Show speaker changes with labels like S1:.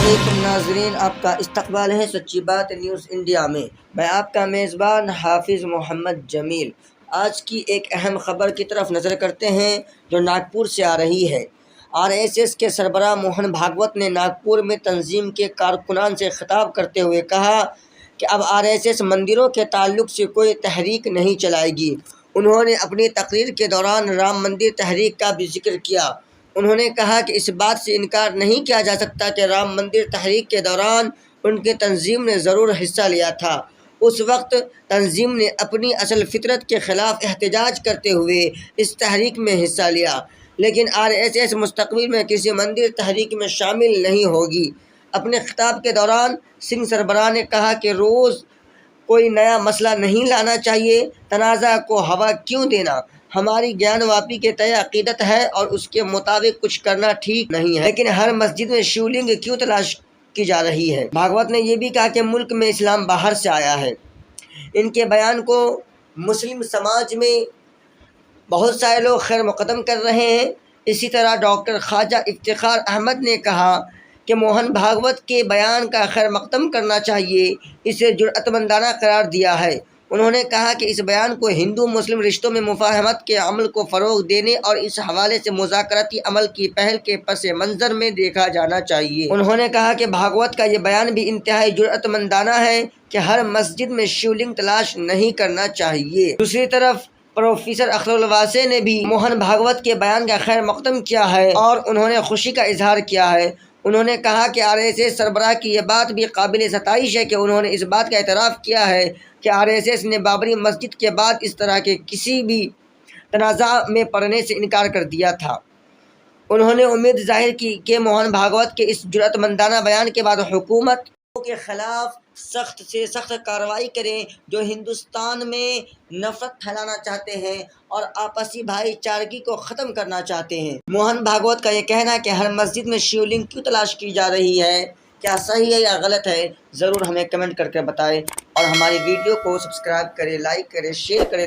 S1: علیکم ناظرین، آپ کا استقبال ہے سچی بات نیوز انڈیا میں۔ میں آپ کا میزبان حافظ محمد جمیل۔ آج کی ایک اہم خبر کی طرف نظر کرتے ہیں جو ناگپور سے آ رہی ہے۔ RSS کے سربراہ موہن بھاگوت نے ناگپور میں تنظیم کے کارکنان سے خطاب کرتے ہوئے کہا کہ اب RSS مندروں کے تعلق سے کوئی تحریک نہیں چلائے گی۔ انہوں نے اپنی تقریر کے دوران رام مندر تحریک کا بھی ذکر کیا۔ انہوں نے کہا کہ اس بات سے انکار نہیں کیا جا سکتا کہ رام مندر تحریک کے دوران ان کی تنظیم نے ضرور حصہ لیا تھا۔ اس وقت تنظیم نے اپنی اصل فطرت کے خلاف احتجاج کرتے ہوئے اس تحریک میں حصہ لیا، لیکن RSS مستقبل میں کسی مندر تحریک میں شامل نہیں ہوگی۔ اپنے خطاب کے دوران سنگھ سربراہ نے کہا کہ روز کوئی نیا مسئلہ نہیں لانا چاہیے، تنازع کو ہوا کیوں دینا۔ ہماری گیان واپی کے تئیں عقیدت ہے اور اس کے مطابق کچھ کرنا ٹھیک نہیں ہے، لیکن ہر مسجد میں شیو لنگ کیوں تلاش کی جا رہی ہے۔ بھاگوت نے یہ بھی کہا کہ ملک میں اسلام باہر سے آیا ہے۔ ان کے بیان کو مسلم سماج میں بہت سارے لوگ خیر مقدم کر رہے ہیں۔ اسی طرح ڈاکٹر خواجہ افتخار احمد نے کہا کہ موہن بھاگوت کے بیان کا خیر مقدم کرنا چاہیے، اسے جرأت مندانہ قرار دیا ہے۔ انہوں نے کہا کہ اس بیان کو ہندو مسلم رشتوں میں مفاہمت کے عمل کو فروغ دینے اور اس حوالے سے مذاکراتی عمل کی پہل کے پس منظر میں دیکھا جانا چاہیے۔ انہوں نے کہا کہ بھاگوت کا یہ بیان بھی انتہائی جرأت مندانہ ہے کہ ہر مسجد میں شیو لنگ تلاش نہیں کرنا چاہیے۔ دوسری طرف پروفیسر اختر الواسع نے بھی موہن بھاگوت کے بیان کا خیر مقدم کیا ہے اور انہوں نے خوشی کا اظہار کیا ہے۔ انہوں نے کہا کہ RSS سربراہ کی یہ بات بھی قابل ستائش ہے کہ انہوں نے اس بات کا اعتراف کیا ہے کہ RSS نے بابری مسجد کے بعد اس طرح کے کسی بھی تنازع میں پڑنے سے انکار کر دیا تھا۔ انہوں نے امید ظاہر کی کہ موہن بھاگوت کے اس جرأت مندانہ بیان کے بعد حکومت کے خلاف سخت سے سخت کارروائی کریں جو ہندوستان میں نفرت پھیلانا چاہتے ہیں اور آپسی بھائی چارگی کو ختم کرنا چاہتے ہیں۔ موہن بھاگوت کا یہ کہنا ہے کہ ہر مسجد میں شیو لنگ کیوں تلاش کی جا رہی ہے، کیا صحیح ہے یا غلط ہے، ضرور ہمیں کمنٹ کر کے بتائیں اور ہماری ویڈیو کو سبسکرائب کریں، لائک کریں، شیئر کریں۔